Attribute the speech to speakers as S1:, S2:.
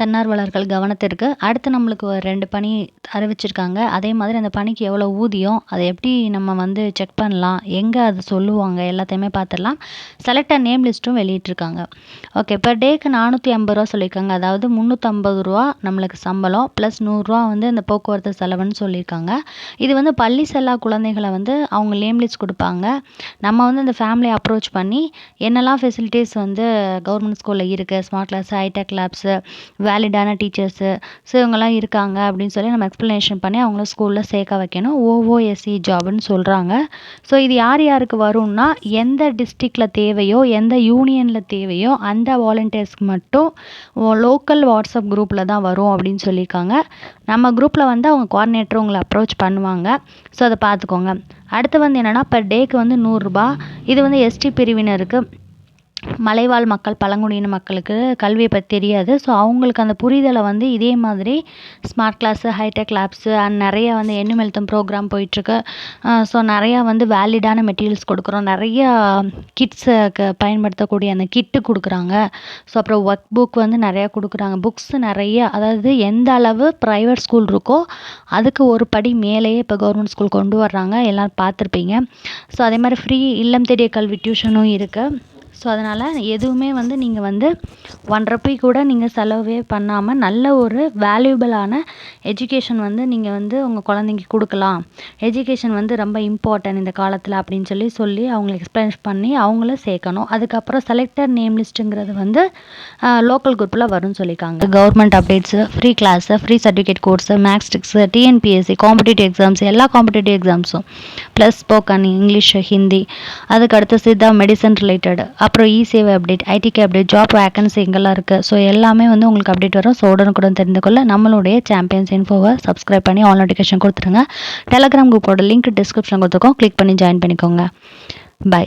S1: தன்னார்வலர்கள் கவனத்திற்கு. அடுத்து நம்மளுக்கு ஒரு 2 பணி அறிவிச்சிருக்காங்க. அதே மாதிரி அந்த பணிக்கு எவ்வளோ ஊதியம், அத எப்படி நம்ம வந்து செக் பண்ணலாம், எங்க அது சொல்லுவாங்க எல்லாத்தையுமே பார்த்துடலாம். செலக்டட் நேம் லிஸ்ட்டும் வெளியிட்டிருக்காங்க. ஓகே. பெர் டேக்கு ரூ. 450 சொல்லியிருக்காங்க. அதாவது ரூ. 350 நம்மளுக்கு சம்பளம் ப்ளஸ் ரூ. 100 வந்து இந்த போக்குவரத்து செலவுன்னு சொல்லியிருக்காங்க. இது வந்து பள்ளி செல்லா குழந்தைகள வந்து அவங்க நேம் லிஸ்ட் குடுப்பாங்க. நம்ம வந்து அந்த ஃபேமிலிய அப்ரோச் பண்ணி என்னெல்லாம் ஃபெசிலிட்டீஸ் வந்து கவர்மெண்ட் ஸ்கூல்ல இருக்கு, ஸ்மார்ட் கிளாஸ், ஹைடெக் லேப்ஸு, வேலிடான டீச்சர்ஸு, ஸோ இவங்கலாம் இருக்காங்க அப்படின்னு சொல்லி நம்ம எக்ஸ்ப்ளனேஷன் பண்ணி அவங்கள ஸ்கூல்ல சேர்க்க வைக்கணும். ஓஓஎஸ்சி ஜாப்ன்னு சொல்றாங்க. ஸோ இது யார் யாருக்கு வரும்னா, எந்த டிஸ்ட்ரிக்ட்ல தேவையோ, எந்த யூனியன்ல தேவையோ அந்த வாலண்டியர்ஸ்க்கு மட்டும் லோக்கல் வாட்ஸ்அப் குரூப்ல தான் வரும் அப்படின்னு சொல்லியிருக்காங்க. நம்ம குரூப்ல வந்து அவங்க கோஆர்டினேட்டர் உங்கள அப்ரோச் பண்ணுவாங்க. ஸோ அத பார்த்துக்கோங்க. அடுத்து வந்து என்னன்னா, பெர் டேக்கு வந்து ரூ. 100. இது வந்து எஸ்டி பிரிவினருக்கு, மலைவாழ் மக்கள், பழங்குடியின மக்களுக்கு கல்வியை பற்றி தெரியாது. ஸோ அவங்களுக்கு அந்த புரிதலை வந்து இதே மாதிரி smart class, hi tech labs and நிறைய வந்து எண்ணும் எழுத்தும் ப்ரோக்ராம் போயிட்டுருக்கு. ஸோ நிறையா வந்து வேலிடான மெட்டீரியல்ஸ் கொடுக்குறோம். நிறையா கிட்ஸுக்கு பயன்படுத்தக்கூடிய அந்த கிட்டு கொடுக்குறாங்க. ஸோ அப்புறம் ஒர்க் புக் வந்து நிறையா கொடுக்குறாங்க. புக்ஸு நிறைய, அதாவது எந்த அளவு ப்ரைவேட் ஸ்கூல் இருக்கோ அதுக்கு ஒரு படி மேலேயே இப்போ கவர்மெண்ட் ஸ்கூல் கொண்டு வர்றாங்க. எல்லோரும் பார்த்துருப்பீங்க. ஸோ அதே மாதிரி ஃப்ரீ இல்லம் தேடிய கல்வி டியூஷனும் இருக்குது. ஸோ அதனால் எதுவுமே வந்து நீங்கள் வந்து ₹1 கூட நீங்கள் செலவே பண்ணாமல் நல்ல ஒரு வேல்யூபிளான எஜுகேஷன் வந்து நீங்கள் வந்து உங்கள் குழந்தைங்க கொடுக்கலாம். எஜுகேஷன் வந்து ரொம்ப இம்பார்ட்டன்ட் இந்த காலத்தில் அப்படின்னு சொல்லி அவங்களுக்கு எக்ஸ்பிளைன் பண்ணி அவங்கள சேர்க்கணும். அதுக்கப்புறம் செலக்டட் நேம் லிஸ்ட்டுங்கிறது வந்து லோக்கல் குரூப்பில் வரும்னு சொல்லியிருக்காங்க. Government updates, free class, free certificate course, maths tricks, TNPSC, competitive exams, எல்லா காம்படிட்டிவ் எக்ஸாம்ஸும் ப்ளஸ் ஸ்போக்கன் இங்கிலீஷ், ஹிந்தி, அதுக்கடுத்து சித்தா மெடிசன் ரிலேட்டட், அப்புறம் e-Sevai update, IDK update, job vacancy எங்கெல்லாம் இருக்குது, ஸோ எல்லாமே வந்து உங்களுக்கு அப்டேட் வரும். ஸோ உடனுக்குடன் தெரிந்து கொள்ள நம்மளுடைய சாம்பியன்ஸ் இன்ஃபோவை சப்ஸ்கிரைப் பண்ணி ஆல் நோட்டிஃபிகேஷன் கொடுத்துருங்க. டெலகிராம் குரூப்போட லிங்க் டிஸ்கிரிப்ஷன் கொடுத்துருக்கோம். கிளிக் பண்ணி ஜாயின் பண்ணிக்கோங்க. பை.